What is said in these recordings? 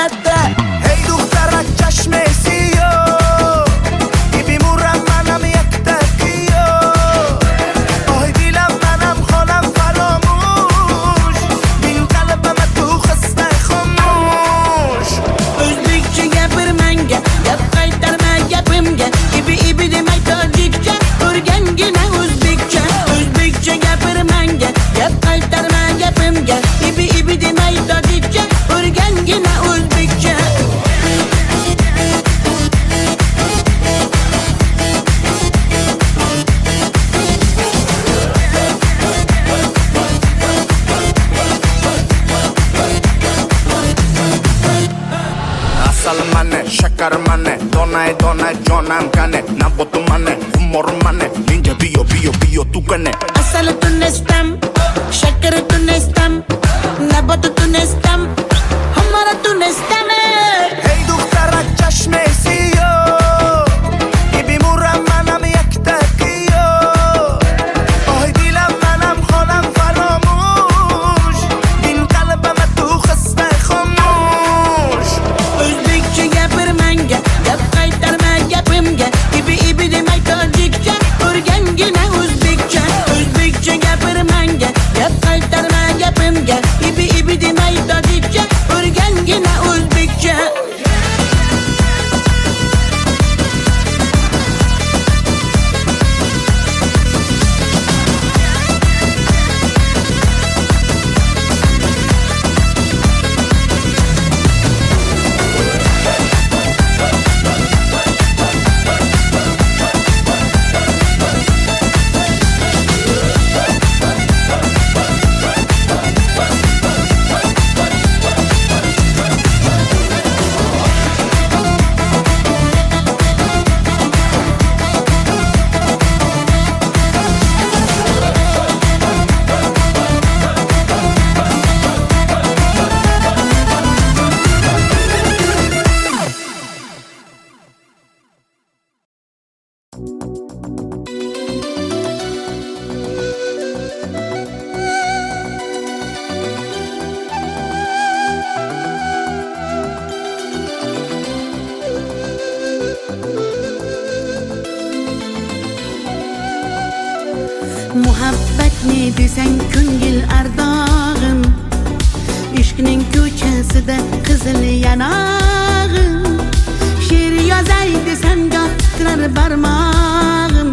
latta. Hey دخترک چشمسی بیمورم منم یک تکیو آی دیلم منم خانم فراموش بین قلبم تو خسته خاموش O'zbekcha gapir menga, gap qaytarma gapimga. Ibi demay tojikcha, o'rgangina o'zbekcha. O'zbekcha gapir menga, gap qaytarma gapimga. Ibi demay tojikcha, o'rgangina o'zbekcha. Asal mane, shakar mane, donay donay jonam kane Nabotu mane, humor mane, ninja biyo tu kane Asal tunestam, shakar tunestam, nabat tunestam, hamara tunestam. Hey دخترک چشمسی بیمورم منم یک تکیو آی دیلم منم خانم فراموش بین قلبم تو خسته خاموش O'zbekcha gapir menga, gap qaytarma gapimga. Ibi demay tojikcha, o'rgangina o'zbekcha. O'zbekcha gapir menga, gap qaytarma gapimga. Ibi demay tojikcha, o'rgangina o'zbekcha. Muhabbat ne desang ko'ngil ardog'im, ishqning ko'chasida qizil yanog'im. She'r yozay desam goh titrar barmog'im,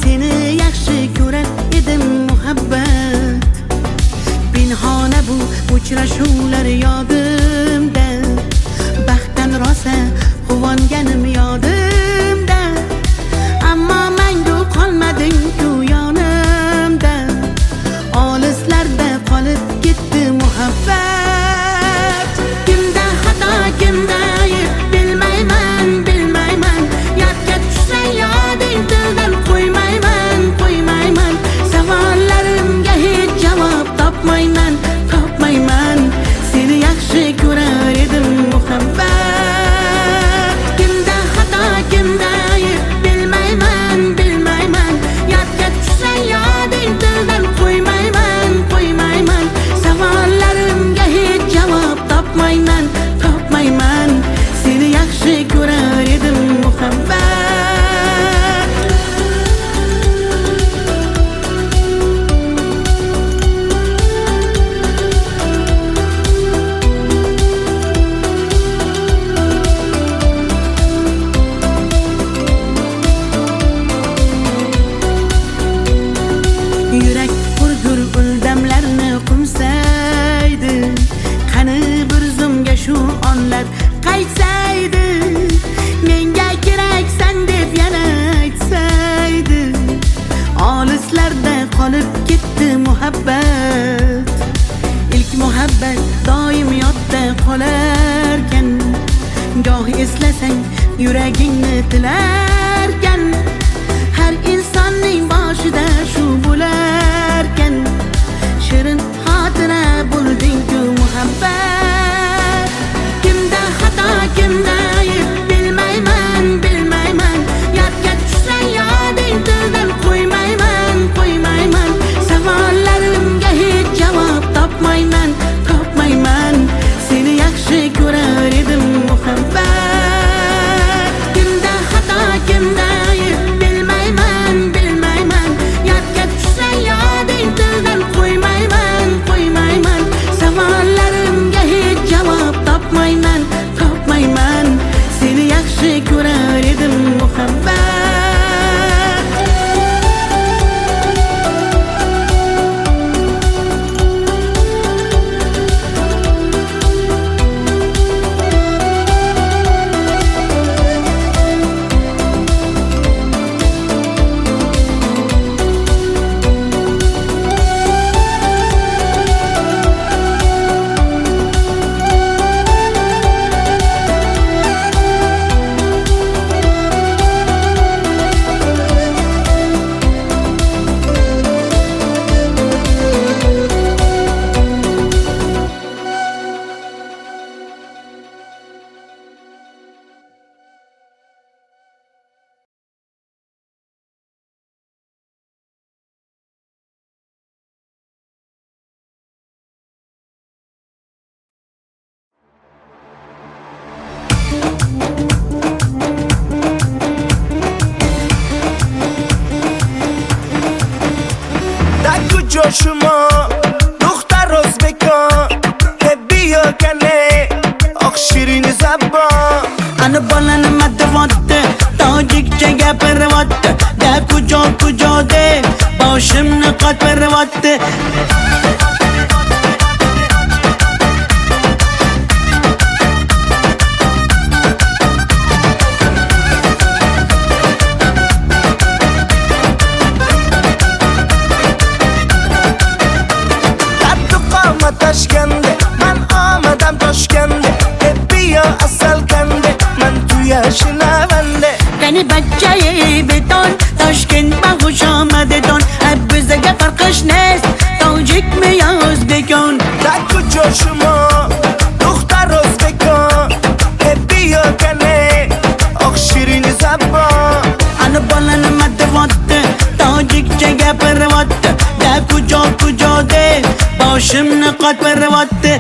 seni yaxshi ko'rar edim muhabbat. Pinhona bu uchrashuvlar yodimda, baxtdan rosa quvonganim yodimda. Ammo mangu qolmading-ku yonimda, olislarda qolib ketdi muhabbat. Kimda xato, kimda ayb bilmayman, yodga tushsa yoding tildan qo'ymayman. Savollarimga hech javob topmayman. Seni yaxshi ko'rar edim muhabbat. Kimda xato, kimda ayb bilmayman, yodga tushsa yoding tildan qo'ymayman. Savollarimga hech javob topmayman. Seni yaxshi ko'rar edim muhabbat. Yurak hurgur uldamlarni qumsaydi, qani bir zumga shu onlar qaytsaydi. Menga keraksan deb yana aytsaydi, olislarda qolib ketdi muhabbat. İlk muhabbat doim yodda qolarkan, goh eslasang yuragingni tilarkan. Har insonning boshida shu bo'larkan, shirin xotira bo'lding-ku muhabbat. Kimda xato, kimda ayb bilmayman, yodga tushsa yoding tildan qo'ymayman. Savollarimga hech javob topmayman. Seni yaxshi ko'rar muhabbat. Kimda xato kimda ayb bilmayman bilmayman. Yodga tushsa yoding tildan qo'ymayman qo'ymayman. Savollarimga hech javob topmayman topmayman. Seni yaxshi ko'rar edim muhabbat. شما دختر ازبکان بیا کنه آخ شیرین زبان Ana balani matvatte tojikcha gapirvatte da kujo de boshimni qotvirvatte. Toshkende man omadam Toshkende bia asal kande man tu yashnavande Qani bachchayi beton Toshkent ma xush omadedon bizga farqish nest tojikmi yo o'zbekon. da kujo shuma dukhtar o'zbekon bia kane oq shirin zabon Ana balani matvatte tojikcha gapirvatte da kujo de boshimni qotvirvatte.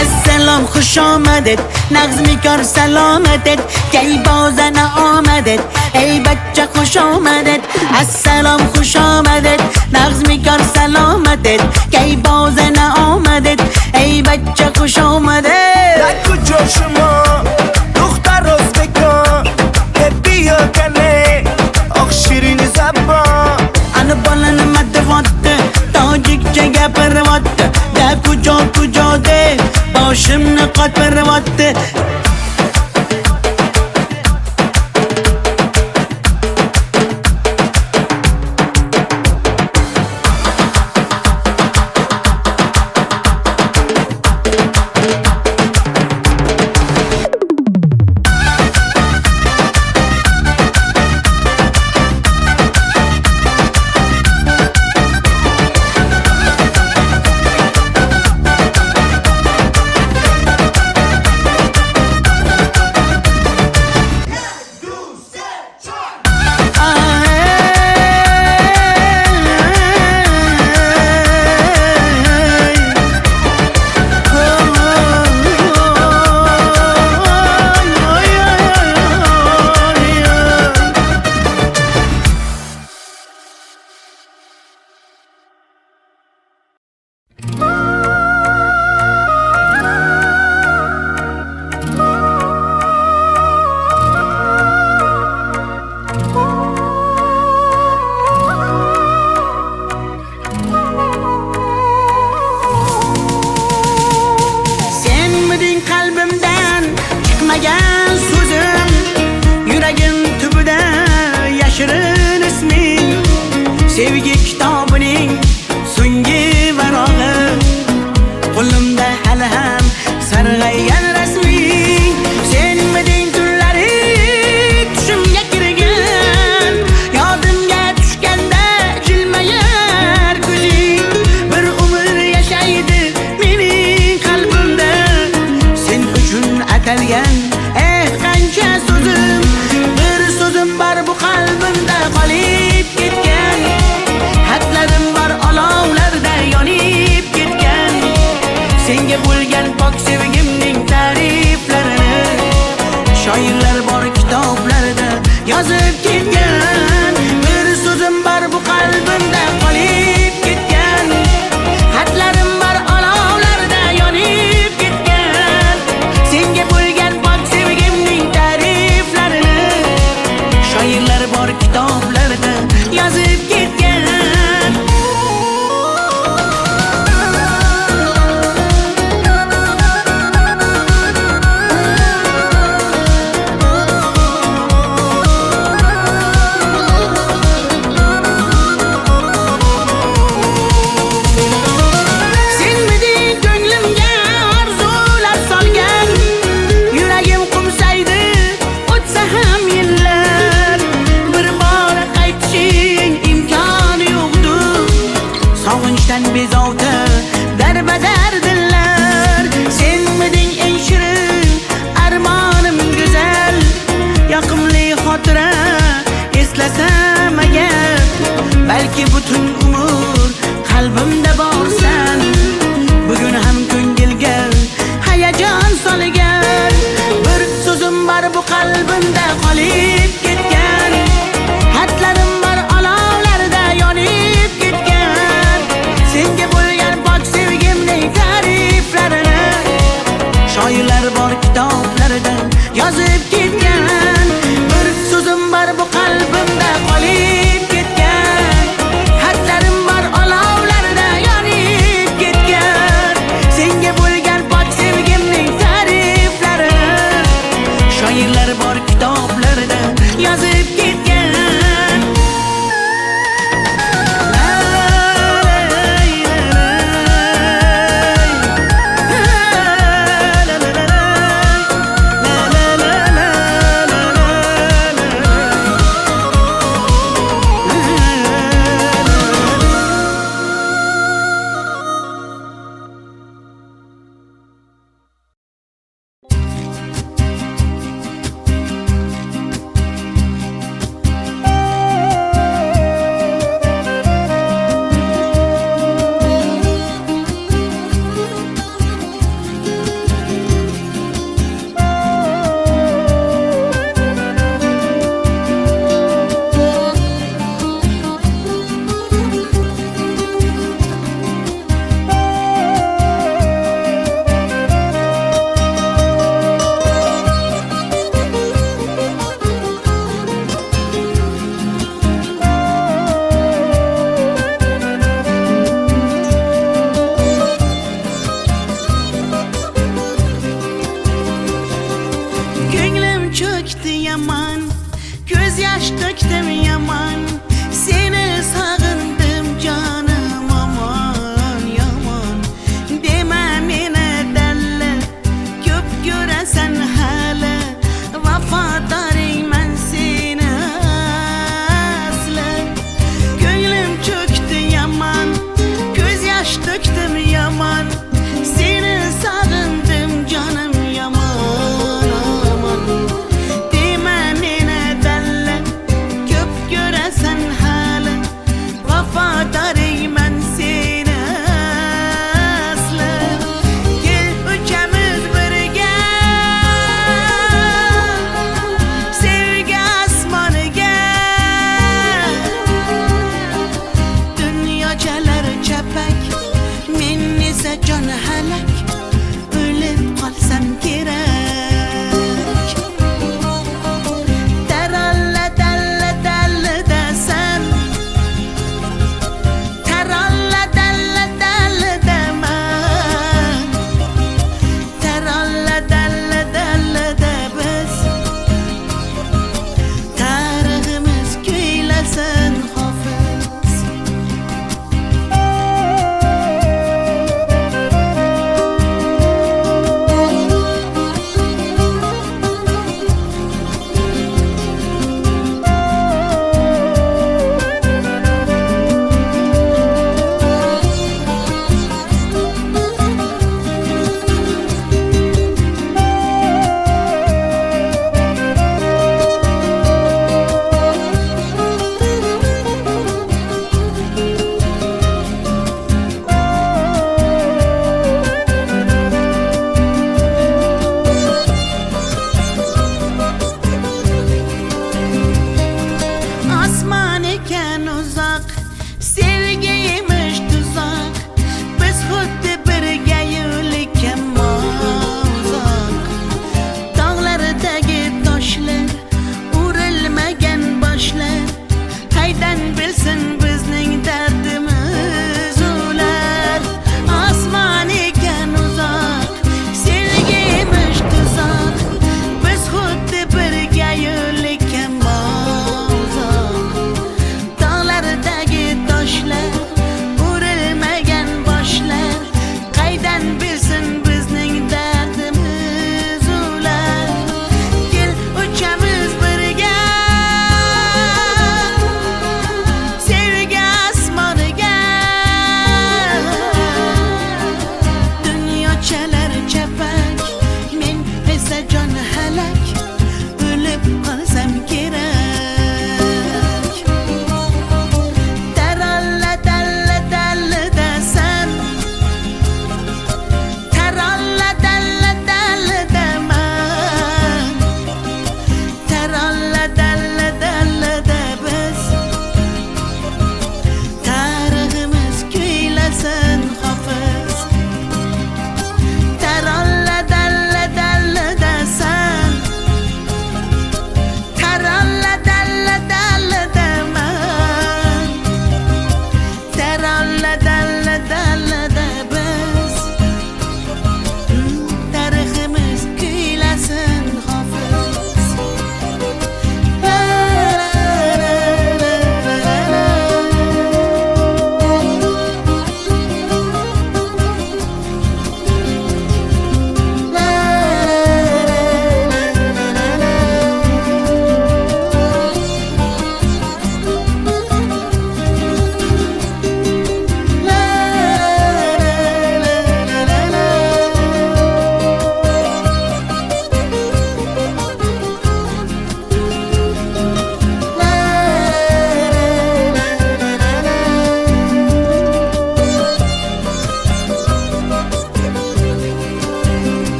Assalom xush omadet nag'zmi kor salomatet kay bozana omadet ey bachcha xush omadet. Assalom xush omadet nag'zmi kor salomatet kay bozana omadet ey bachcha xush omadet. da kujo shuma dukhtar o'zbekon bia kane oq shirin zabon Ana balani matvatte tojikcha gapirvatte da kujo de boshimni qotvirvatte. atalgan qancha so'zim, bir so'zim bor bu qalbimda qolib ketgan. Xatlarim bor olovlarda yonib ketgan. Senga bo'lgan pok sevgimning ta'riflarini shoirlar bor kitoblarda yozib ketgan. Bir so'zim bor bu qalbimda qolib ketgan. Xatlarim bor olovlarda yonib ketgan. Senga bo'lgan pok sevgimning ta'riflarini shoirlar bor kitoblarda yozib ketgan. Bezovta darbadar dillar, senmiding eng shirin armonim go'zal. Yoqimli xotira eslasam agar, balki butun umr qalbimda borsan. Bugun ham ko'ngilga hayajon solgan. Bir so'zim bor bu qalbimda qolib ketgan. Xatlarim bor olovlarda yonib ketgan. Senga bo'lgan pok sevgimning ta'riflarini shoirlar bor kitoblarda yozib ketgan. Bir so'zim bor bu qalbimda qolib ketgan. Xatlarim bor olovlarda yonib ketgan. Senga bo'lgan pok sevgimning ta'riflarini shoirlar bor kitoblarda yozib ketgan. Yaman, göz yaş döktüm yaman. Seni sağındım canım aman yaman. Deme mene delle, köp göresen hala. Vafadarım ben seni asla. Gönlüm çöktü yaman, göz yaş döktüm yaman. Seni sağındım canım yaman aman. Sen hala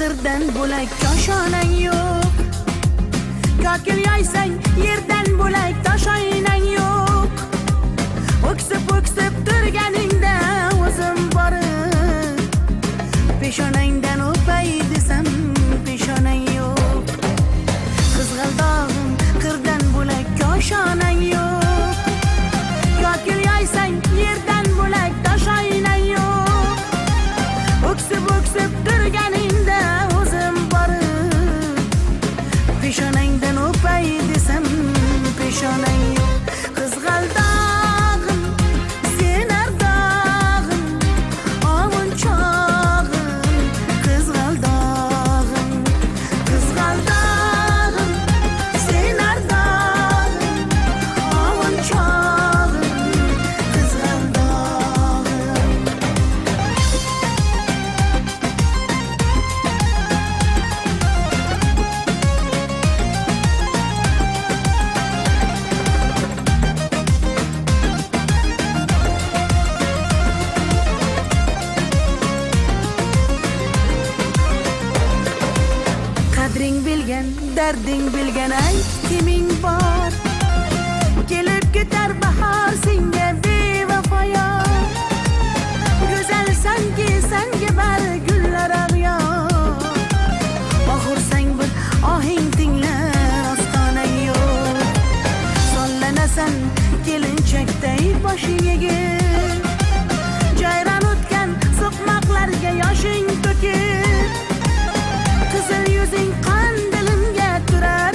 qirdan bo'lak koshonang yo'q. Kokil yoysang yerdan bo'lak toshoynang yo'q. O'ksib turganingda o'zim borib peshonangdan o'pay desam peshonang yo'q. Qizg'aldog'im qirdan bo'lak koshonang yo'q. Kokil yoysang yerdan bo'lak toshoynang yo'q. O'ksib turganingda o'zim borib peshonangdan o'pay desam peshonang yo'q. Qizg'aldog'im sen ardog'im ovun chog'im. Qizg'aldog'im sen ardog'im ovun chog'im. Qizg'aldog'im qadring bilgan, darding bilgan ayt kiming bor. Kelib ketar bahor senga bevafoyor. Go'zalsanki senga bari gullar ag'yor. Oxursang bir ohing tinglar ostonang yo'q. Sollanasan kelinchakday boshing egib. Jayron o'tgan so'qmoqlarga yoshing to'kib. Qizil yuzing qon dilimga turar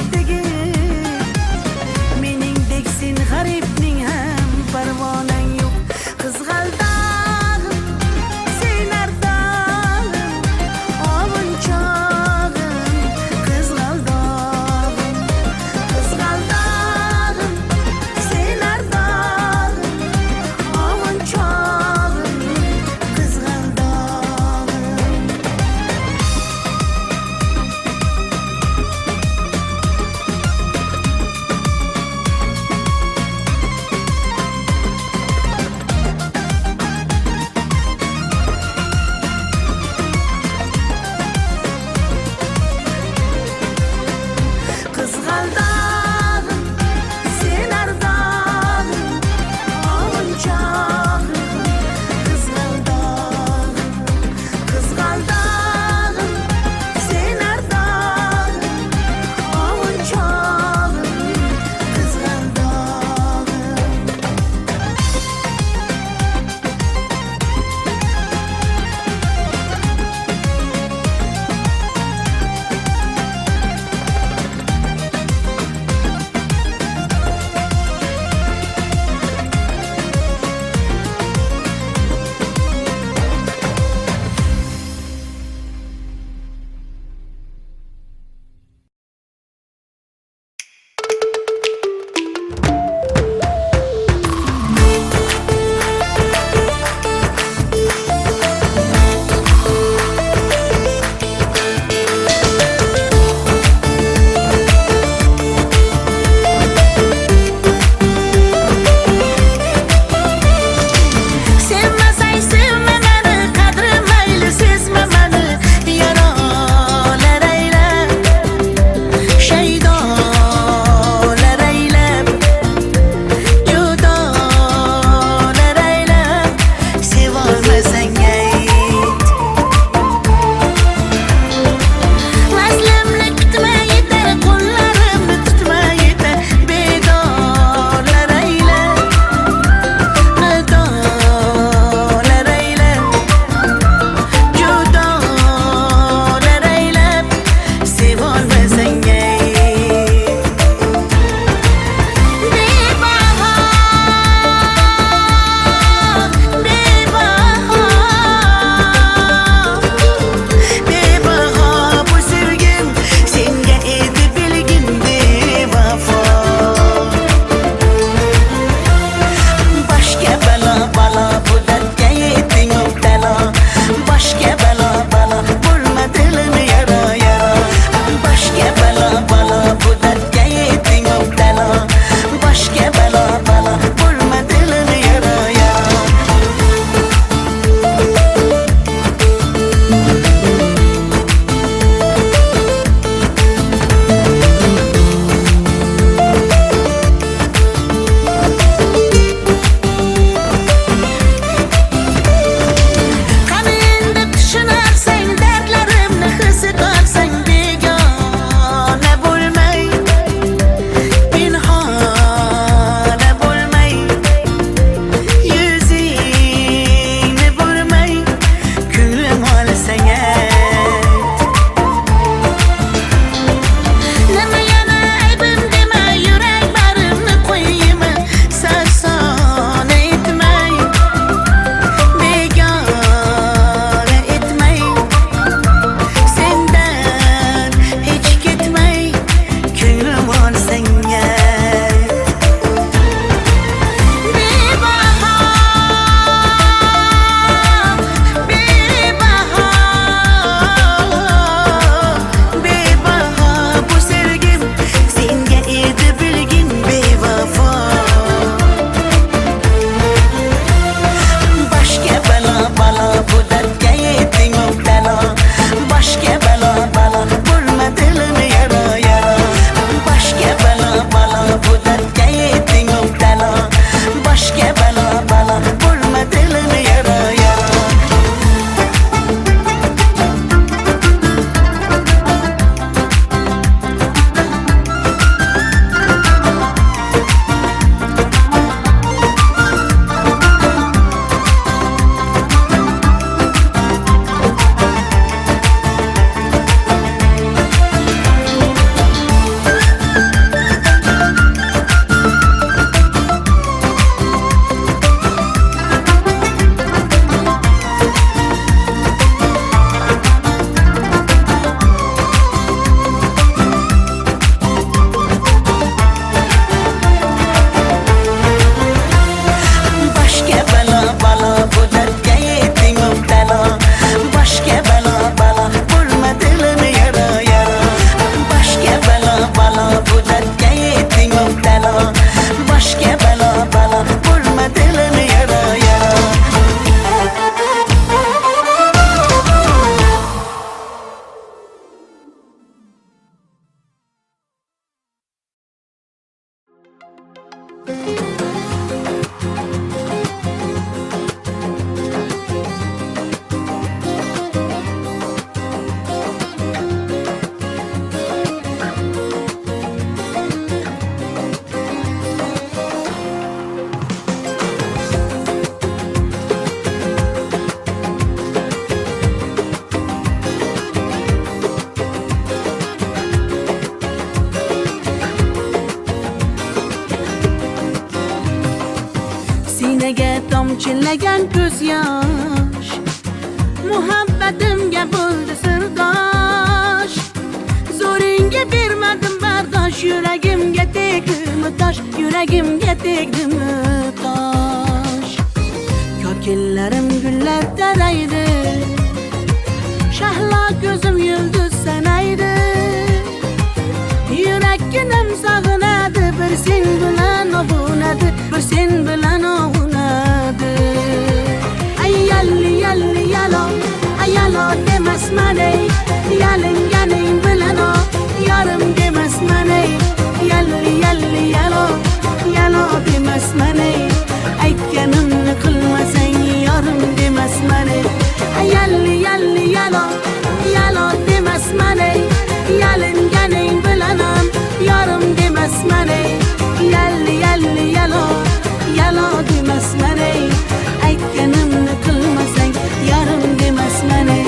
Sinaga tomchilagan ko'z yosh, muhabbatimga bo'ldi sirdosh. Zo'ringga bermadim bardosh, yuragimga tegdimi tosh, yuragimga tegdimi tosh. Kokillarim gullar taraydi, shahlo ko'zim yulduz sanaydi. Yurakkinam sog'inadi, bir sen bilan ovunadi, bir sen bilan ovunadi. Ay yalli yalli yalo, ay yalo demasman ey, yalinganing bilan o, yarim demasman ey. Yalli yalli yalo, yalo demasman ey, aytganimni qilmasang yarim demasman ey. Ay yalli yalli yalo, yalo demasman ey, yalinganing bilan ham yarim demasman ey. Yalli yalli yalo, yalo demasman ey, aytganimni qilmasang yarim demasman ey.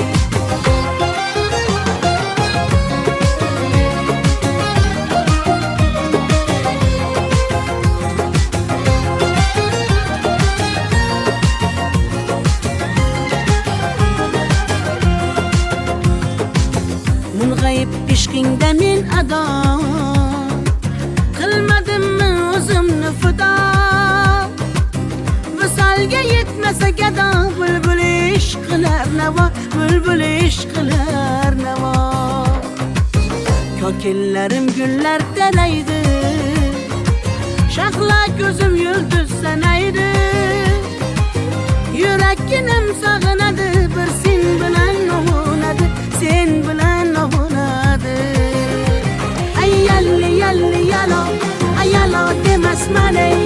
Mung'ayib ishqingda men ado, qilmadimmi o'zimni fido. Visolga yetmasa gado, bulbul ishq qilar navo, bulbul ishq qilar navo. Kokillarim gullar taraydi, shahlo ko'zim yulduz sanaydi. Yurakkinam sog'inadi, bir sen bilan ovunadi, sen bilan ovunadi. Ay yalli yalli yalo, ay yalo demasman ey,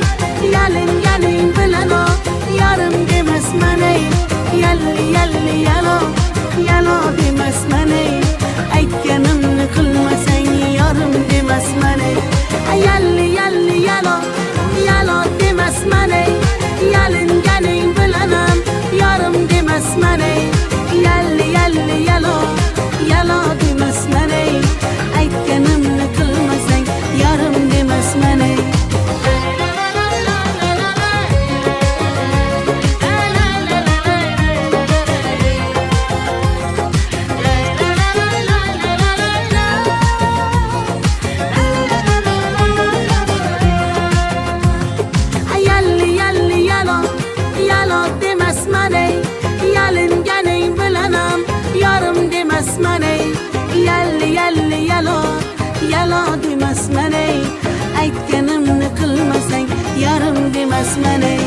yalinganing bilan o, yarim demasman ey. Yalli yalli yalo, yalo demasman ey, aytganimni qilmasang yarim demasman ey. Ay yalli yalli yalo, yalo demasman ey, yalinganing bilan ham yarim demasman ey. Yalli yalli yalo, yalo demasman ey, aytganimni qilmasang yarim demasman ey. Yalli yalli yalo, yalo demasman ey, yalinganing bilan ham yarim demasman ey. Yalli yalli yalo, yalo demasman ey, aytganimni qilmasang yarim demasman ey.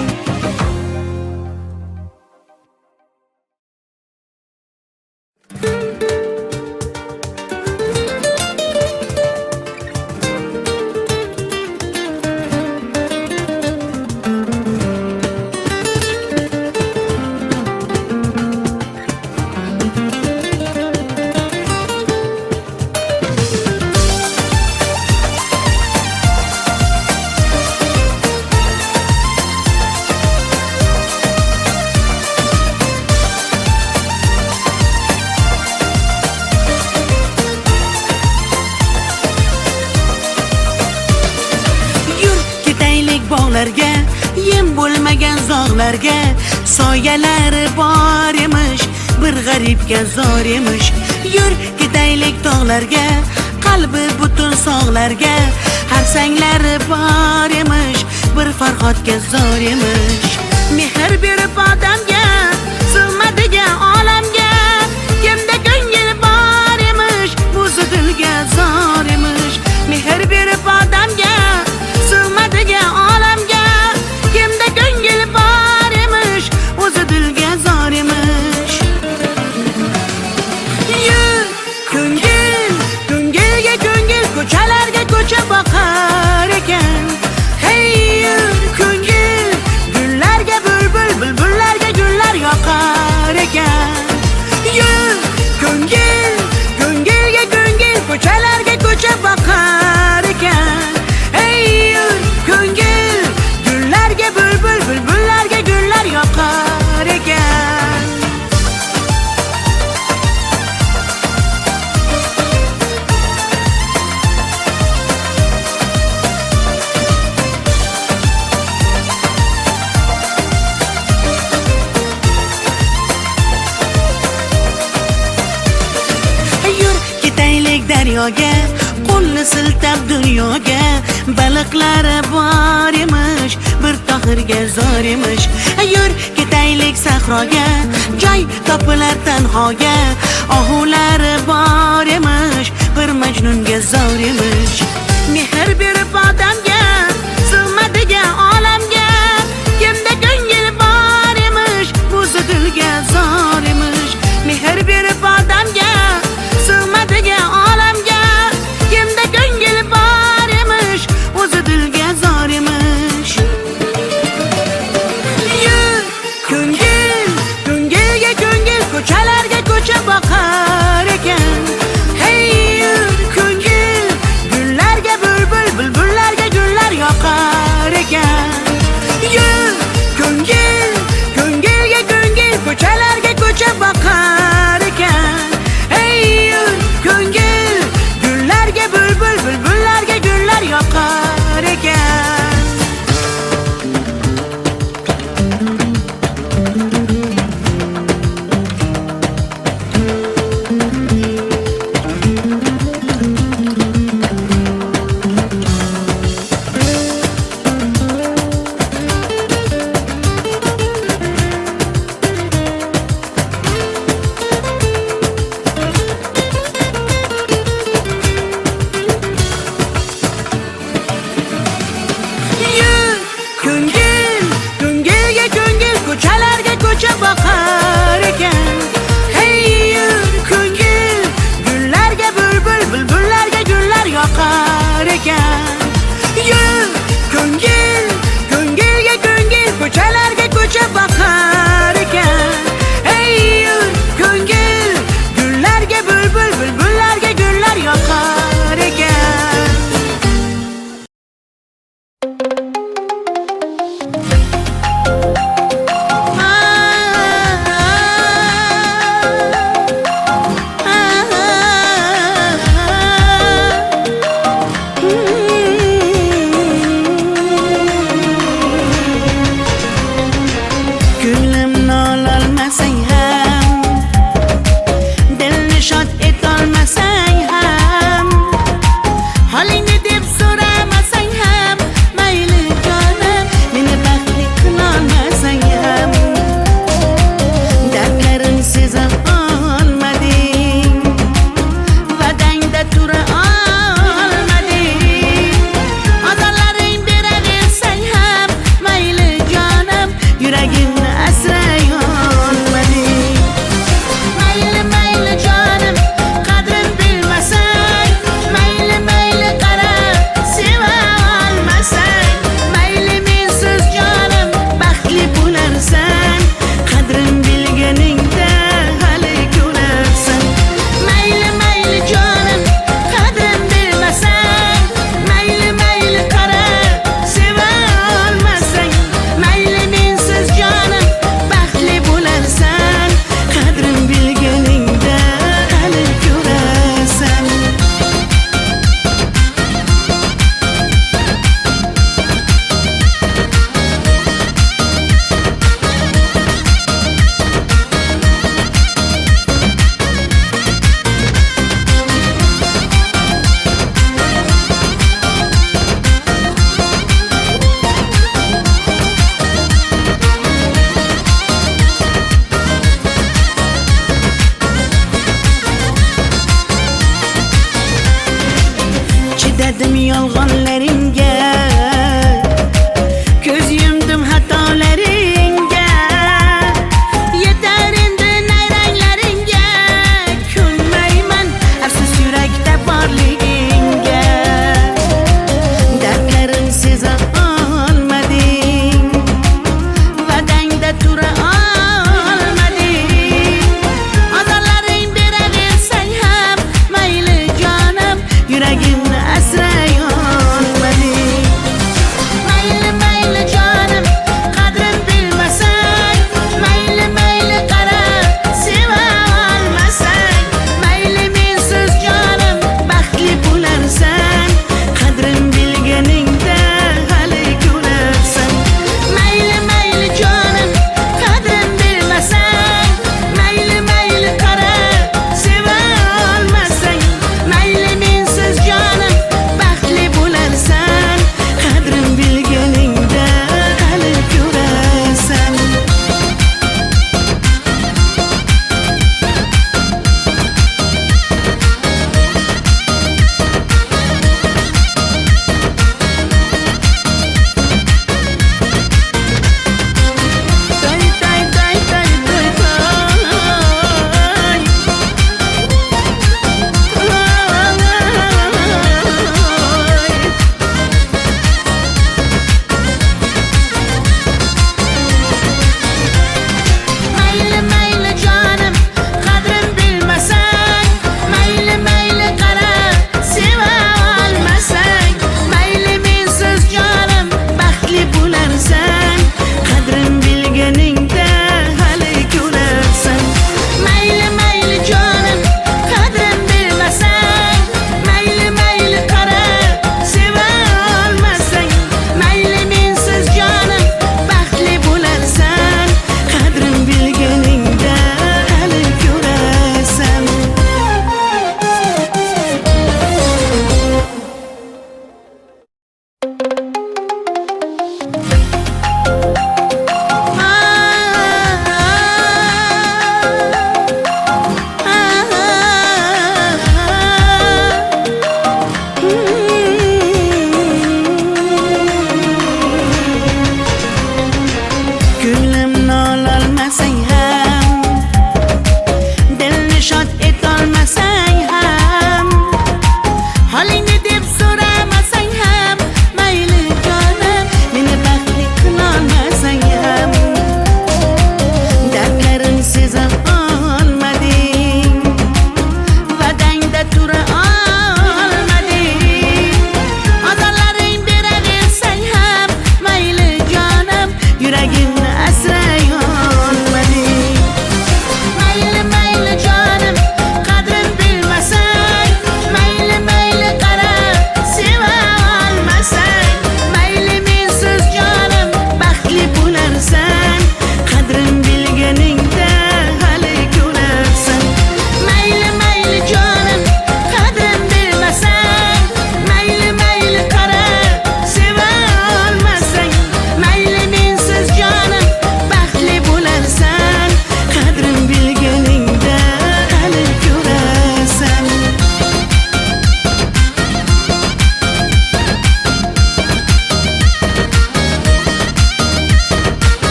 Bog'larga, yem bo'lmagan zog'larga, soyalari bor emish, bir g'aribga zor emish. Yur ketaylik tog'larga, qalbi butun sog'larga, harsanglari bor emish, bir farhodga zor emish. Mehr berib odamga, sig'madigan olamga, kimda ko'ngil bor emish, o'zi dilga zor emish. Mehr berib odamga, sig'madigan olamga, kimda ko'ngil bor emish, o'zi dilga zor emish. Yur ko'ngil, ko'ngilga ko'ngil, ko'chalarga ko'cha boqar ekan. Hey yur daryoga, qo'lni siltab dunyoga. Baliqlari bor emish, bir tohirga zor emish. Yur ketaylik sahroga, joy topilar tanhoga. Ohulari bor emish, bir majnunga zor emish. Mehr berib odamga, sig'madigan olamga. Kimda ko'ngil bor emish, o'zi dilga zor emish. Mehr berib odamga, sig'madigan olamga. Kimda ko'ngil bor emish, o'zi dilga zor emish. Yur ko'ngil, ko'ngilga ko'ngil, ko'chalarga ko'cha boqar ekan. Hey yur ko'ngil, gullarga bulbul, bulbullarga gullar yoqar ekan. Yur ko'ngil, ko'ngilga ko'ngil, ko'chalarga ko'cha boqar ekan. Hey yur ko'ngil, gullarga bulbul, bulbullarga gullar yoqar ekan. Yur ko'ngil, ko'ngilga ko'ngil, ko'chalarga ko'cha boqar ekan. Hey yur ko'ngil, gullarga bulbul, bulbullarga gullar yoqar ekan. Yur ko'ngil, ko'ngilga ko'ngil, ko'chalarga ko'cha boqar ekan. Hey yur ko'ngil, gullarga bulbul, bulbullarga gullar yoqar ekan. Ko'nglimni ololmasang ham, dilni shod etolmasang ham, holingni deb so'ramasang ham, mayli jonim, meni baxtli qilolmasang ham, dardlarim seza olmading, va'dangda tura olmading, ozorlaring beraversang ham, mayli jonim, yuragimni asray olmading. Mayli mayli jonim, qadrin bilmasang, mayli mayli qarab seva olmasang, mayli mensiz jonim baxtli bo'larsan, qadrin bilganingda hali ko'rarsan. Mayli mayli jonim, qadrin bilmasang, mayli mayli qarab seva olmasang, mayli mensiz jonim baxtli bo'larsan, qadrin bilganingda hali ko'rarsan. Chidadim yolg'onlaringga, ko'z yumdim xatolaringga. Yetar endi nayranglaringga, ko'nmayman afsus yurakda borligingga. Dardlarim seza olmading, va'dangda tura olmading, ozorlaring beraversang ham, mayli jonim, yuragimni asray olmading. Mayli mayli jonim, qadrin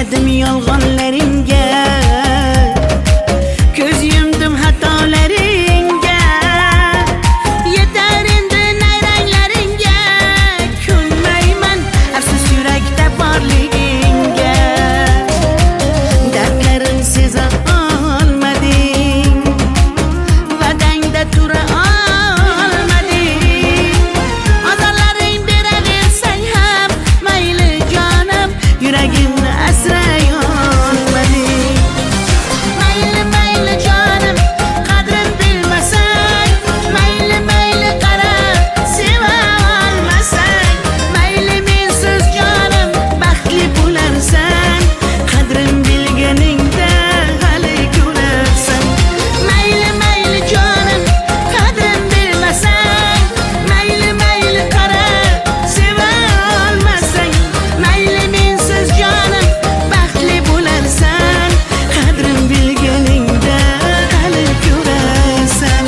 Chidadim yolg'onlaringga, ko'z yumdim xatolaringga. Yetar endi nayranglaringga, ko'nmayman afsus yurakda borligingga. Dardlarim seza olmading, va'dangda tura olmading. Azorlaring beraversang ham mayli jonim, yuragimni asray olmading. Mayli mayli jonim, qadrin bilmasang, mayli mayli qara, seva olmasang, mayli mensiz jonim baxtli bo'larsan, qadrin bilganingda hali ko'rarsan. Mayli mayli jonim, qadrin bilmasang, mayli mayli qara, seva olmasang, mayli mensiz jonim baxtli bo'larsan, qadrin bilganingda hali ko'rarsan.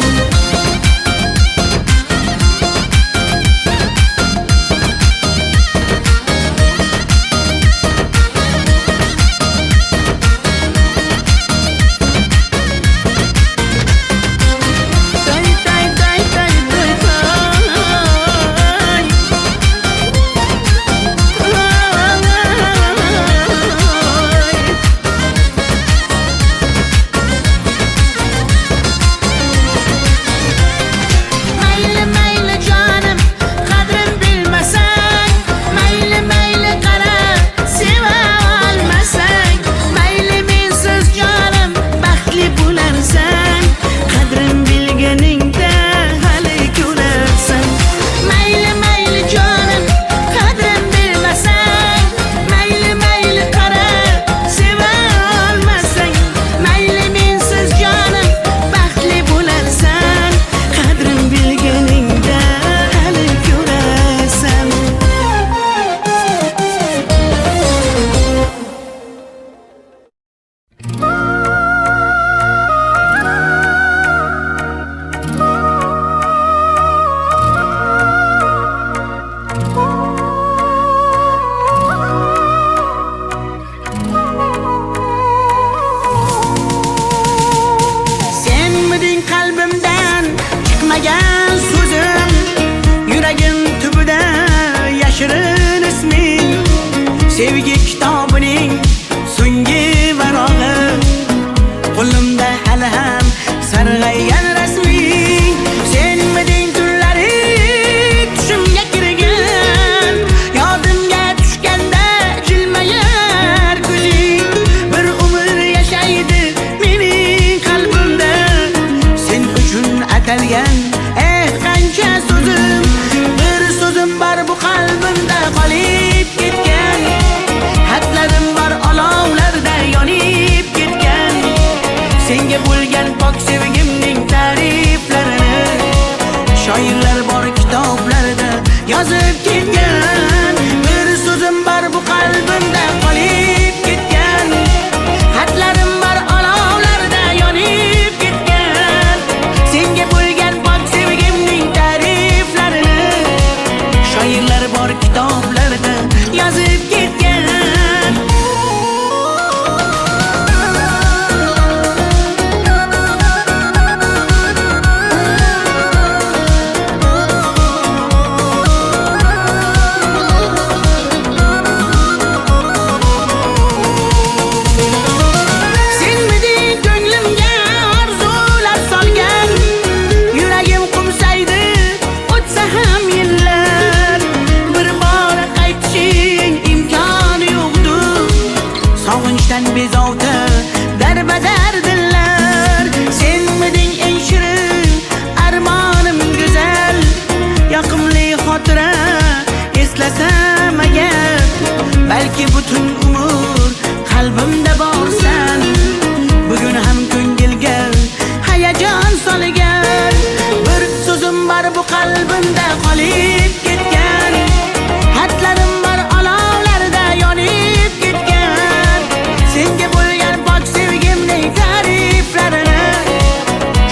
Mayli mayli jonim, qadrin bilmasang, mayli mayli qara, seva olmasang, mayli mensiz jonim baxtli bo'larsan, qadrin bilganingda hali ko'rarsan. Mayli mayli jonim, qadrin bilmasang, mayli mayli qara, seva olmasang, mayli mensiz jonim baxtli bo'larsan, qadrin bilganingda hali ko'rarsan. Senmiding qalbimdan chiqmagan so'zim, yuragim tubida yashirin isming. Sevgi kitobining so'nggi varog'i, qo'limda hali ham sarg'aygan rasming. Senmiding tunlari tushimga kirgan, yodimga tushganda jilmayar ko'zing. Bir umr yashaydi mening qalbimda, sen uchun atalgan qancha so'zim. Bir so'zim bor bu qalbimda qolib ketgan, xatlarim bor olovlarda yonib ketgan. Senga bo'lgan pok sevgimning ta'riflarini shoirlar bor kitoblarda yozib ketgan. Bir so'zim bor bu qalbimda qolib ketgan, xatlarim bor olovlarda yonib ketgan. Senga bo'lgan pok sevgimning ta'riflarini shoirlar bor kitoblarda yozib ketgan. Senmiding ko'nglimga orzular solgan, yuragim qumsaydi o'tsa ham yillar. Bir bor qaytishing imkoni yo'qdir, sog'inchdan bezovta darbadar dillar. Senmiding eng shirin armonim go'zal, yoqimli xotira eslasam agar, balki butun umr qalbimda borsan. Bugun ham ko'ngilga hayajon solgan, bir so'zim bor bu qalbimda qolib ketgan, xatlarim bor olovlarda yonib ketgan. Senga bo'lgan pok sevgimning ta'riflarini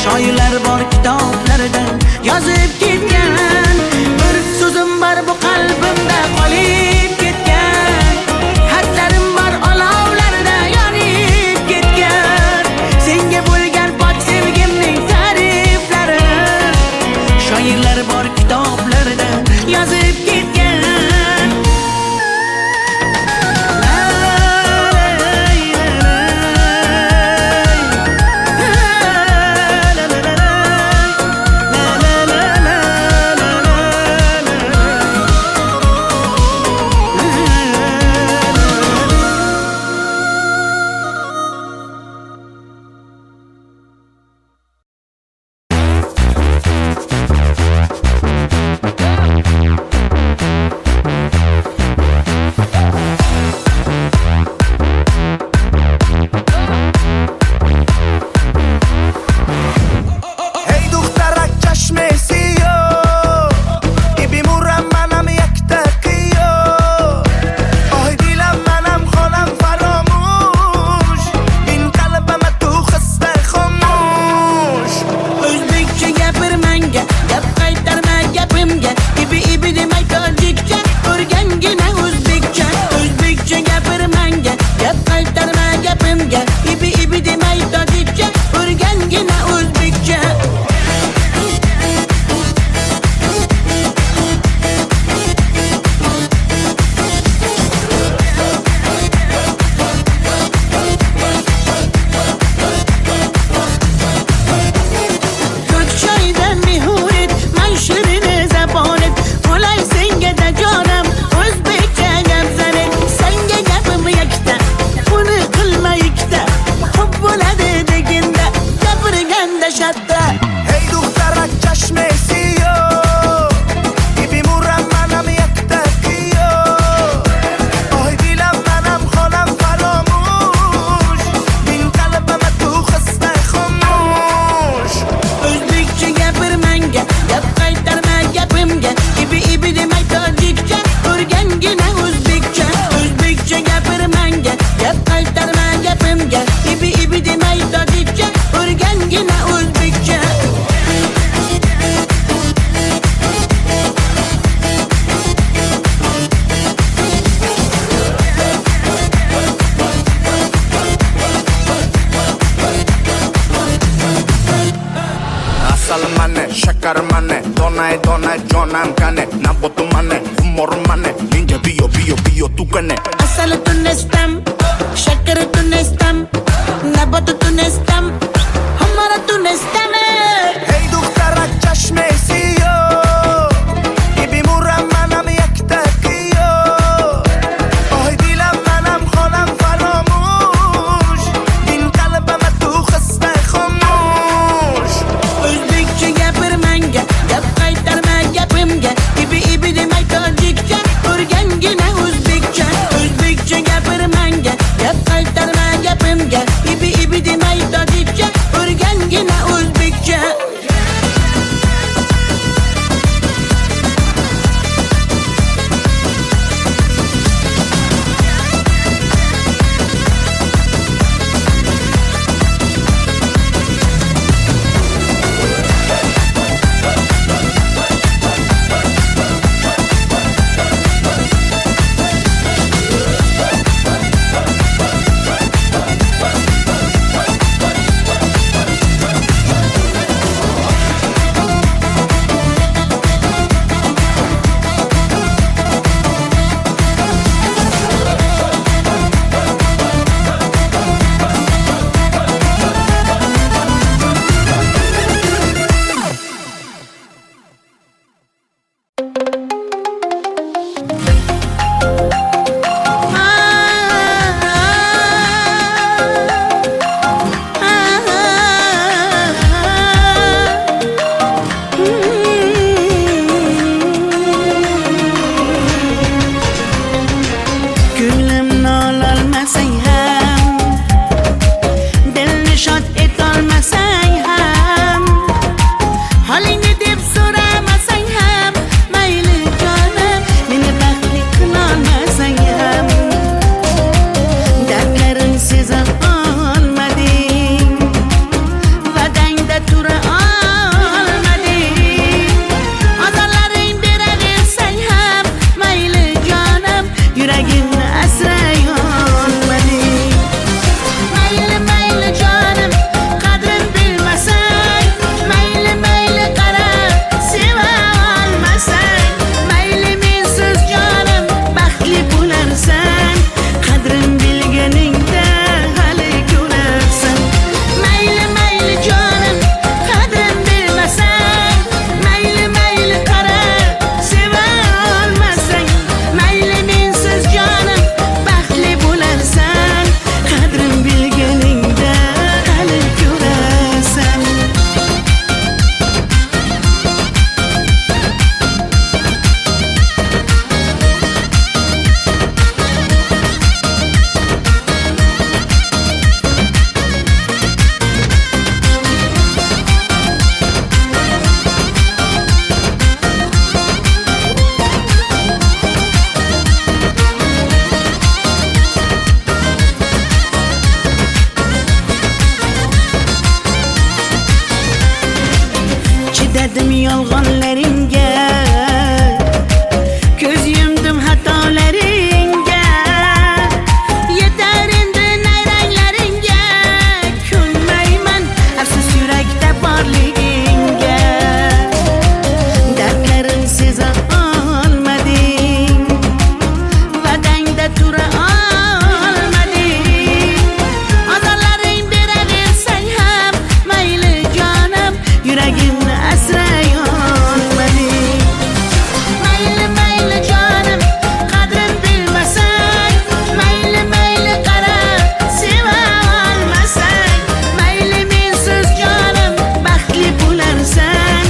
shoirlar bor kitoblarda yozib ketgan. Bir so'zim bor bu qalbimda qolib ketgan, xatlarim bor olovlarda چشم سیاه میمورم منم یک دقیقه آی دیلم منم خانم فراموش این قلبم تو خسته خاموش O'zbekcha gapir menga gap qaytarma gapimga ibi demay tojikcha o'rgangina o'zbekcha o'zbekcha gapir menga gap qaytarma gapimga ibi demay tojikcha o'rgangina o'zbekcha Asal mane, shakar mane, donay donay jonam kane, nabotu mane, humor mane, ninja bio tu kane. Asal tunestam shakar tunestam nabat tunestam hamara tunestam ای دخترک چشم سیاه میمورم منم یک دقیقه آی دیلم منم خانم فراموش این قلبم تو خسته خاموش O'zbekcha gapir menga gap qaytarma gapimga ibi demay tojikcha o'rgangina o'zbekcha o'zbekcha gapir menga gap qaytarma gapimga ibi demay tojikcha o'rgangina o'zbekcha Ko'nglimni ololmasang ham dilni shod etolmasang ham holingni deb so'ramasang ham mayli jonim meni baxtli qilolmasang ham dardlarim seza olmading va'dangda tura olmading ozorlaring beraversang ham mayli jonim yuragimni asray olmading mayli jonim qadrin bilmasang mayli qarab seva olmasang mayli mensiz jonim baxtli bo'larsan qadrin bilganingda hali ko'rarsan mayli jonim qadrin bilmasang mayli qarab seva olmasang mayli mensiz jonim baxtli bo'larsan qadrin bilganingda hali ko'rarsan chidadim yolg'onlaringga ko'z yumdim xatolaringga yetar endi nayranglaringga ko'nmayman afsus yurakda borligingga dardlarim seza olmading va'dangda tura olmading ozorlaring beraversang ham mayli jonim yuragimni asray olmading mayli jonim qadrin bilmasang mayli qarab seva olmasang mayli mensiz jonim baxtli bo'larsan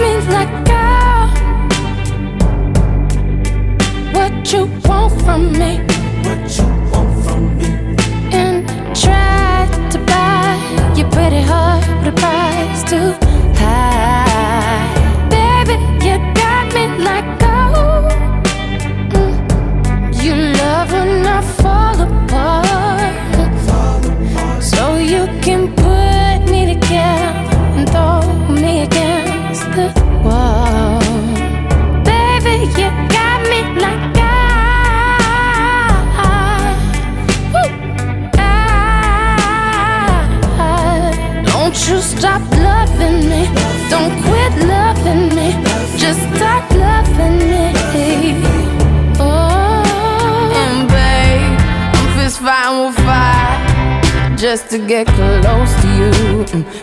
me like, girl, what you want from me? What you want from me? And try to buy your pretty heart with a price too high. Baby, you got me like, oh, you love when I fall apart, so you can put me together and throw me against the wall. Baby, you got me like, don't you stop loving me, don't quit loving me, just stop loving me. Oh, and babe, I'm fist fighting with fire just to get close to you.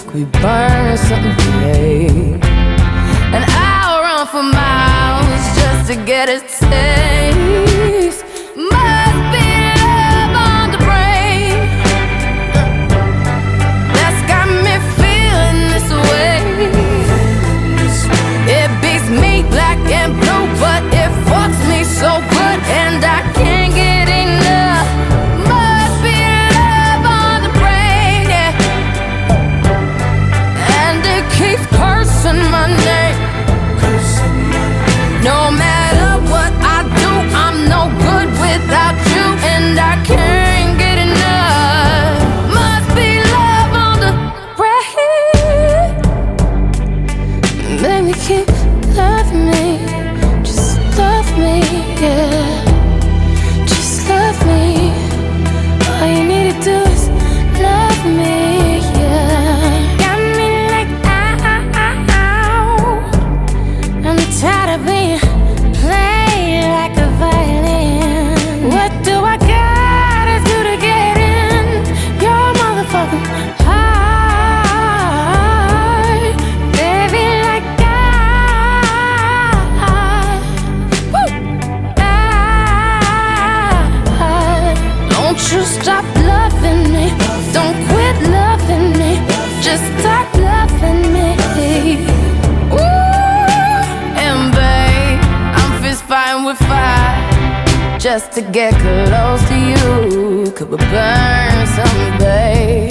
Could we burn something today? And I'll run for miles just to get a taste. Must be love on the brain that's got me feeling this way. It beats me black and blue, but it fucks me so good, and I can't get enough. Must be love on the brain, yeah. And it keeps cursing my name. No matter what I do, I'm no good without you, and I can't get enough. Must be love on the brain. Baby, keep loving me, just love me, yeah. Just love me. All you need to do is love me, yeah. Got me like, ow. I'm tired of being played like a violin. What do I gotta do to get in your motherfucking heart? Baby, like don't you stop loving me, don't quit loving me, just stop loving me. Ooh, and babe, I'm fist fighting with fire just to get close to you. Could we burn someday?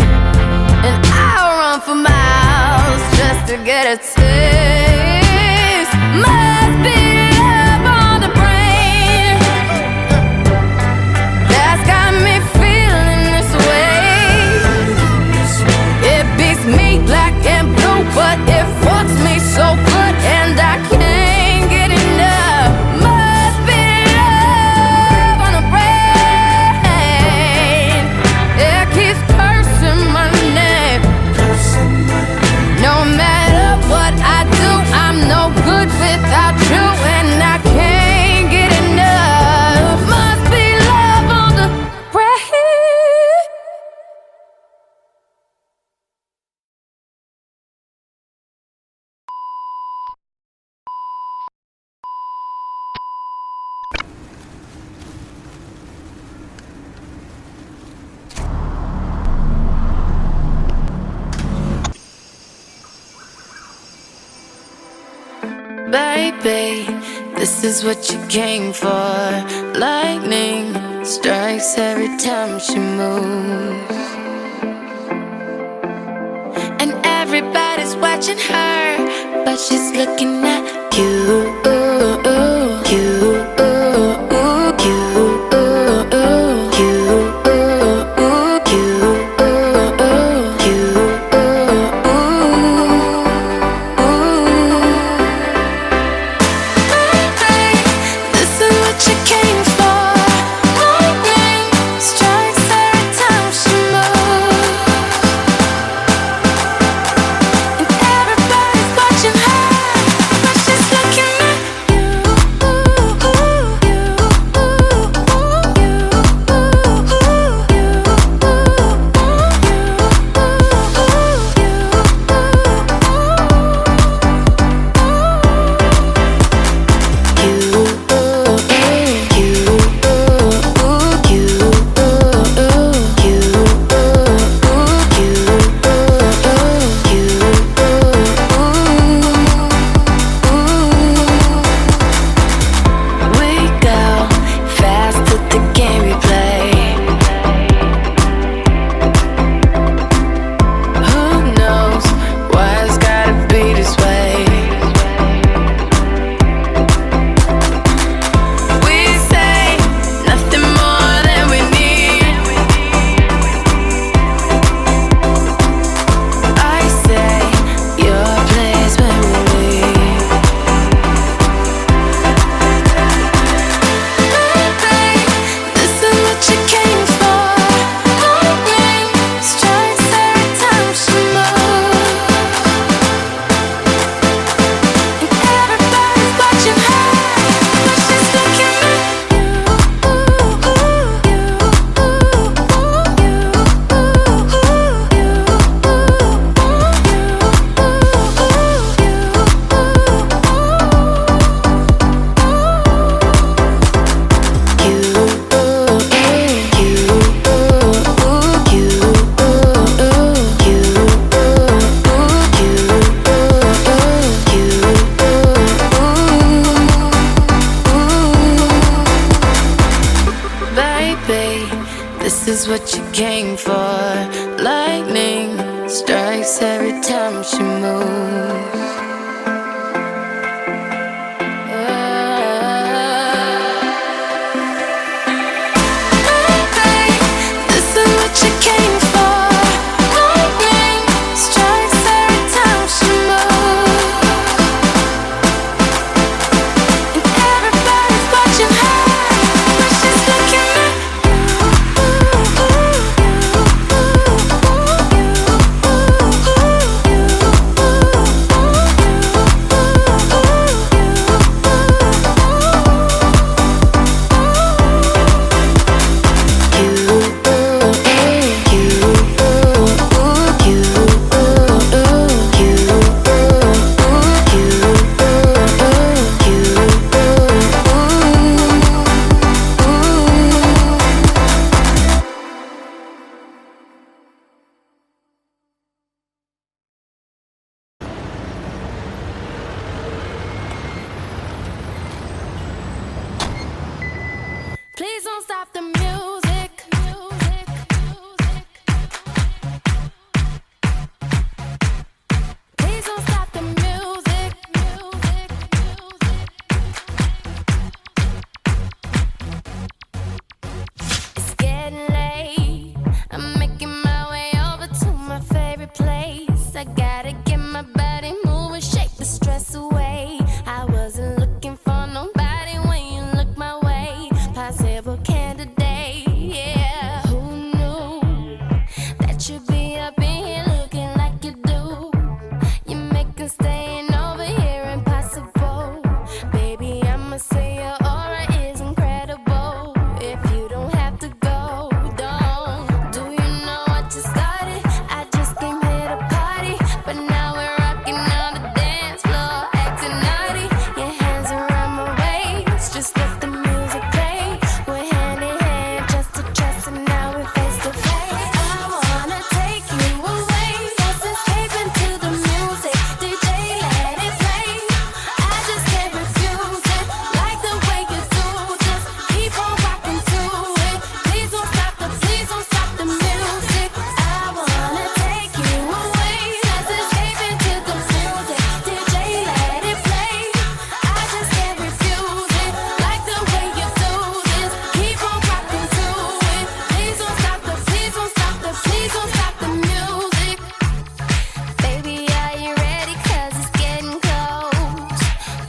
And I'll run for miles just to get a taste. Must be love on the brain that's got me feeling this way. It beats me black and blue, but it fucks me so good, and I can't get enough. Must be love on the brain. It keeps cursing my name. No matter what I do, I'm no good without you, and I can't get enough. Must be love on the brain. Baby, this is what you came for. Lightning strikes every time she moves, and everybody's watching her, but she's looking at you. Everybody's watching her, but she's looking at what you came for. Lightning strikes every time she moves. This is what you came for. Lightning strikes every time she moves. And everybody's watching her, but she's looking at please don't stop the music. Please don't stop the music. It's getting late. I'm making my way over to my favorite place. I gotta get my body moving, shake the stress away. I wasn't looking for nobody when you look my way. Possible candidate, yeah. Who knew that you'd be up in here looking like you do? You making staying over here impossible. Baby, I'ma say your aura is incredible. If you don't have to go, don't. Do you know what you started? I just came here to party, but now we're rocking on the dance floor, acting naughty. Your hands around my waist, just let the music play. We're hand in hand, just to trust, and now we're face to face. I wanna take you away, just escape into the music. DJ, let it play. I just can't refuse it, like the way you do. Just keep on rocking to it. Please don't stop the music. I wanna take you away, just escape into the music. DJ, let it play. I just can't refuse it, like the way you do this. Keep on rocking to it. Please don't stop the music. Baby, are you ready? 'Cause it's getting close.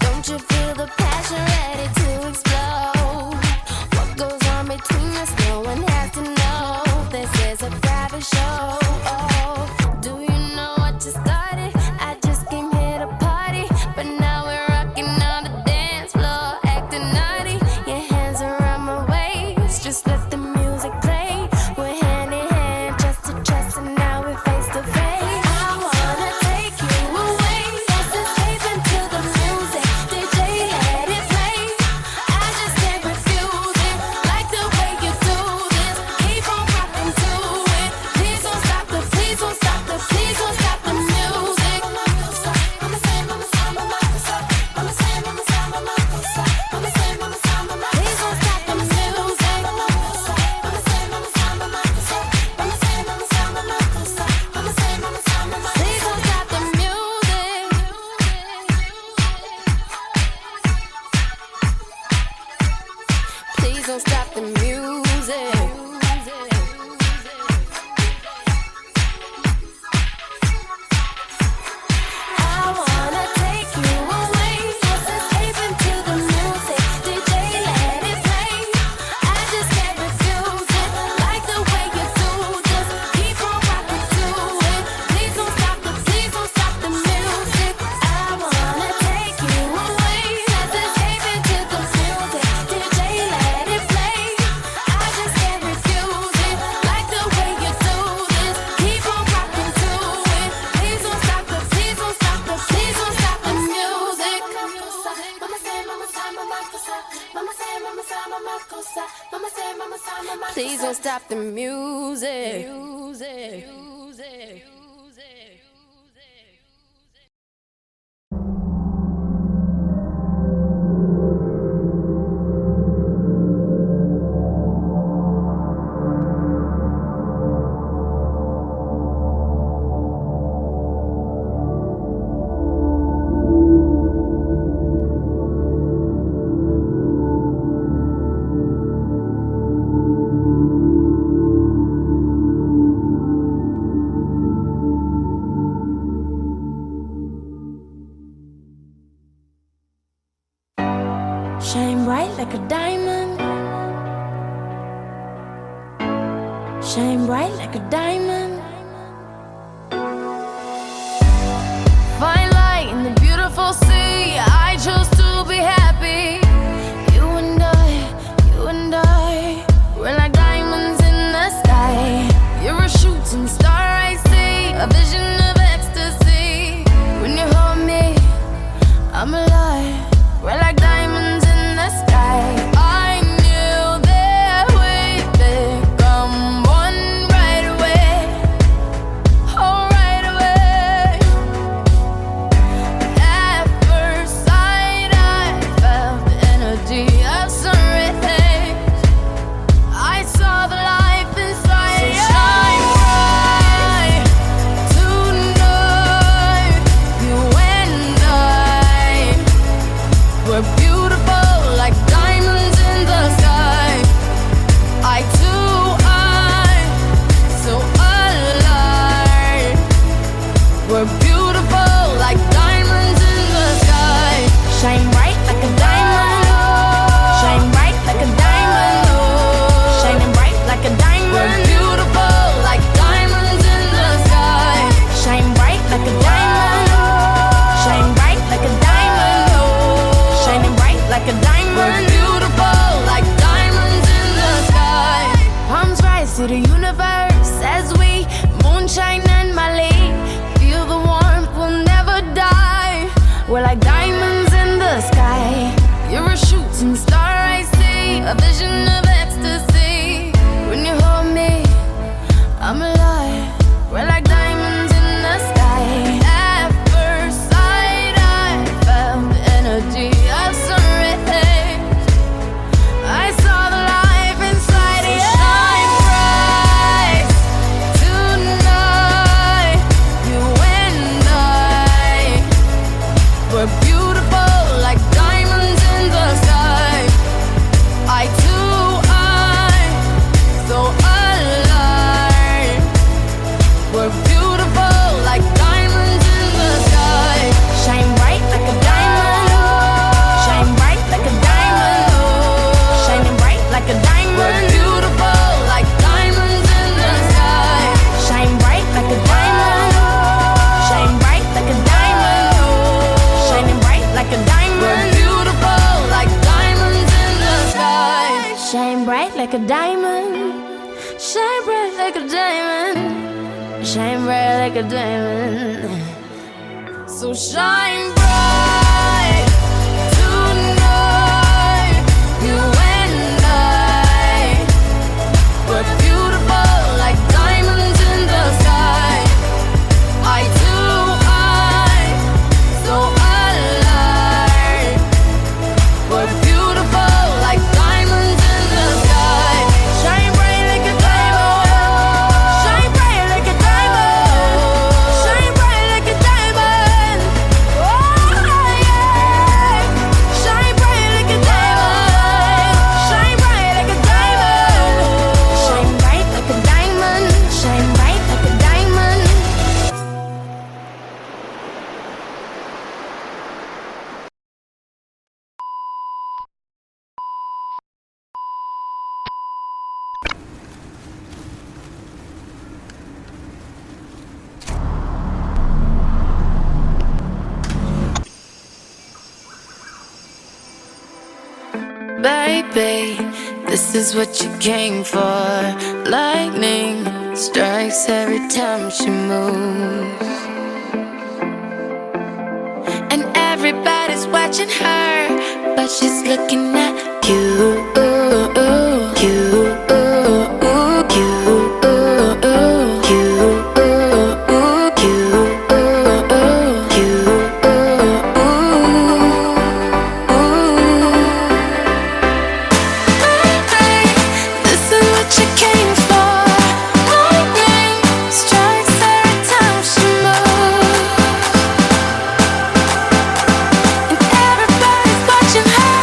Don't you feel the passion ready to explode? What goes on between us, no one has to know. This is a private show. Oh, do you know what you started? I just came here to party, but now we're rocking on the dance floor, acting naughty. Your hands around my waist, just let the music play. We're hand in hand, just to trust, and now we're face to face. I wanna take you away, just escape into the music. DJ, let it play. I just can't refuse it, like the way you do this. Keep on rocking to it. Please don't stop the music. Please don't stop the music. Please don't stop the music. Please don't stop the music. I wanna take you away, just escape into the music. DJ, let it play. I just can't refuse it, like the way you do. Just keep on rocking to it. Please don't stop the music. I wanna take you away, just escape into the music. DJ, let it play. I just can't refuse it, like the way you do this. Keep on rocking to it. Please don't stop the music. Please don't stop the music. bright like a diamond. Shine bright like a diamond. Fine light in the beautiful sea. I chose to be happy. You and I, we're like diamonds in the sky. You're a shooting star I see, a vision of ecstasy. When you hold me, I'm alive. We're like diamonds in the sky. I knew that we'd become one right away. Oh, right away. At first sight, I felt the energy of sun rays. I saw the life inside you. So shine bright tonight. You and I, we're beautiful like diamonds in the sky. I too, so alive. We're beautiful like diamonds in the sky. Shine bright like a diamond. Shine bright like a diamond. Shining bright like a diamond. We're beautiful like diamonds in the sky. Shine bright like a diamond. Shine bright like a diamond. Shining bright like a diamond. We're beautiful like diamonds in the sky. Palms rise to the universe as we moonshine and Mali. Feel the warmth, we'll never die. We're like diamonds in the sky. You're a shooting star I see, a vision of ecstasy. When you hold me, I'm alive. We're like diamonds in the sky. At first sight, I felt the energy of sun rays. I saw the life inside you. Shine bright tonight. You and I, we're beautiful like diamonds in the sky. I too, so alive. We're beautiful like diamonds in the sky. Shine bright like a diamond. Shine bright like a diamond. Shining bright like a diamond. We're beautiful like diamonds in the sky. Shine bright like a diamond. Shine bright like a diamond. Shining bright like a diamond. We're beautiful like diamonds in the sky. Shine bright like a diamond. Shine bright like a diamond. Shine bright like a diamond. So shine bright tonight. You and I, we're beautiful like diamonds in the sky. I too, so alive. We're beautiful like diamonds in the sky. Shine bright like a diamond. Shine bright like a diamond. Shine bright like a diamond. Oh yeah. Shine bright like a diamond. Shine bright like a diamond. Shine bright like a diamond. Shine bright like a diamond. Baby, this is what you came for. Lightning strikes every time she moves, and everybody's watching her, but she's looking at you. This is what you came for. Lightning strikes every time she moves, and everybody's watching her,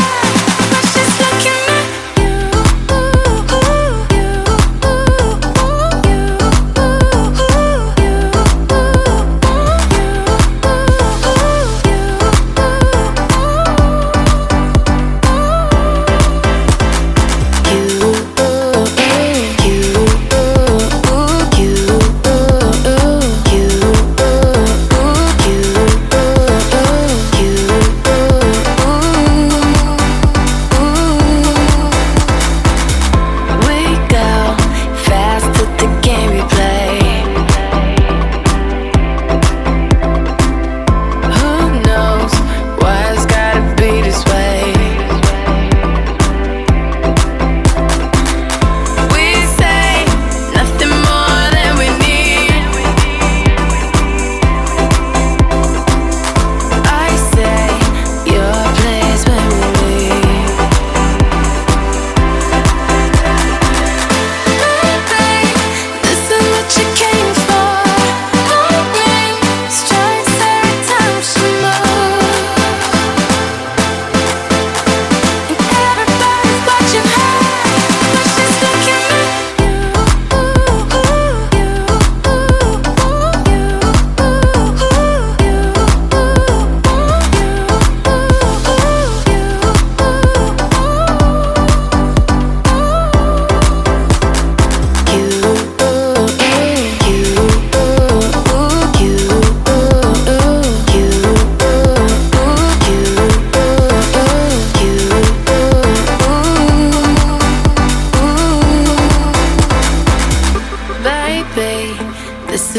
but she's looking at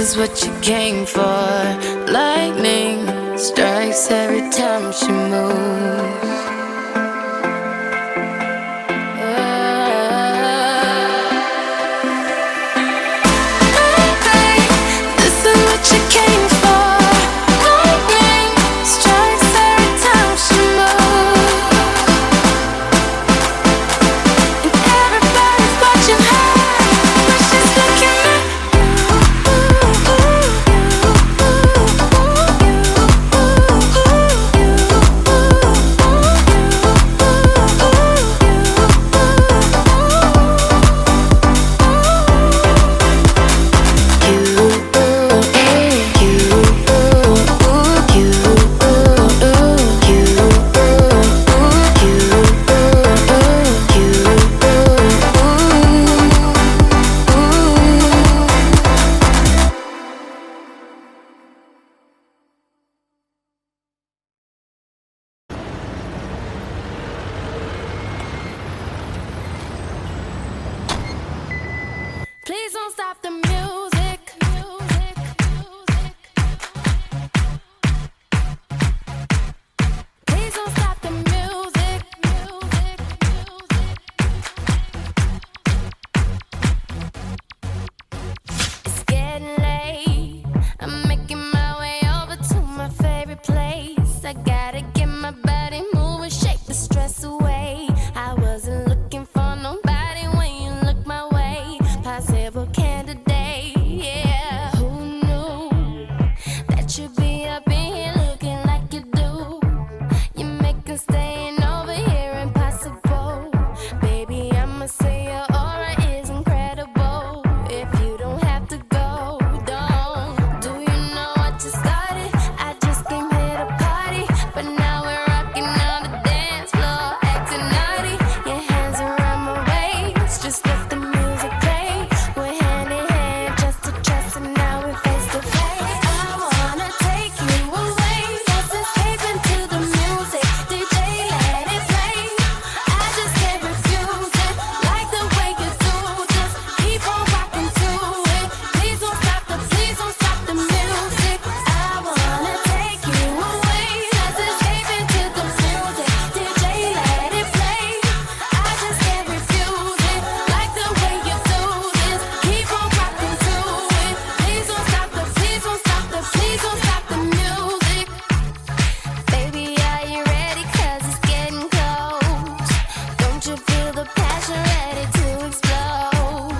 is what you came for. Lightning strikes every time she moves. This is what you came for. Lightning strikes every time she moves. And everybody's watching her, but she's looking at please don't stop the music. Please don't stop the music. It's getting late. I'm making my way over to my favorite place. I gotta get my body moving, shake the stress away. I wasn't looking for nobody when you look my way. Possible candidate, yeah. Who knew that you'd be up in here looking like you do? You're making staying over here impossible. Baby, I'ma say your aura is incredible. If you don't have to go, don't. Do you know what you started? I just came here to party, but now we're rocking on the dance floor, acting naughty. Your hands around my waist, just let the music play. We're hand in hand, just to trust, and now we're face to face. I wanna take you away, just escape into the music. DJ, let it play. I just can't refuse it, like the way you do. Just keep on rocking to it. Please don't stop the music. I wanna take you away, just escape into the music. DJ, let it play. I just can't refuse it, like the way you do this. Keep on rocking to it. Please don't stop the music. Baby, are you ready? 'Cause it's getting close. Don't you feel the passion ready to explode?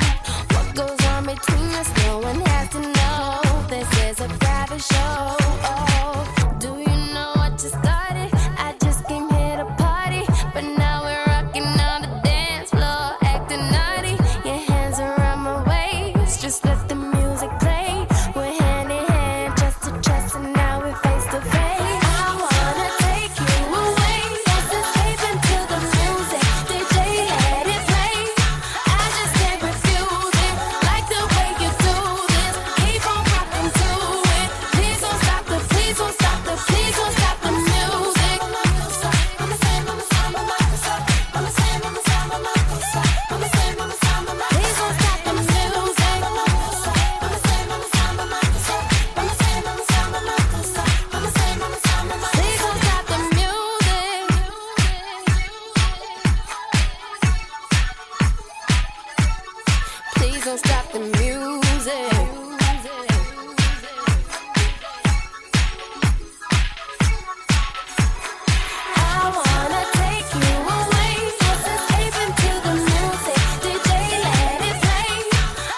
What goes on between us, no one has to know. This is a private show. Oh, do you know what you started? I just came here to party, but now we're rocking on the dance floor, acting naughty. Your hands around my waist, just let the music play. We're hand in hand, just to trust, and now we're face to face. I wanna take you away, just escape into the music. DJ, let it play. I just can't refuse it, like the way you do this. Keep on rocking to it. Please don't stop the music. Please don't stop the music. Please don't stop the music. Please don't stop the music. I wanna take you away, just escape into the music. DJ, let it play.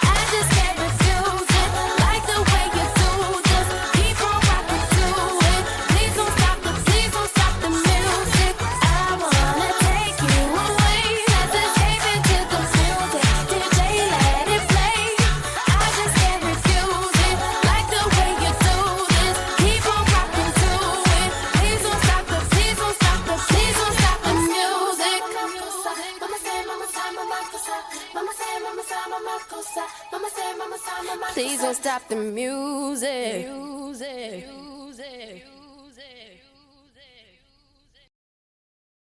I just can't refuse it, like the way you do. Just keep on rocking to it. Please don't stop the music. I wanna take you away, just escape into the music. DJ, let it play. I just can't refuse it, like the way you do this. Keep on rocking to it. Please don't stop the music. Please don't stop the music.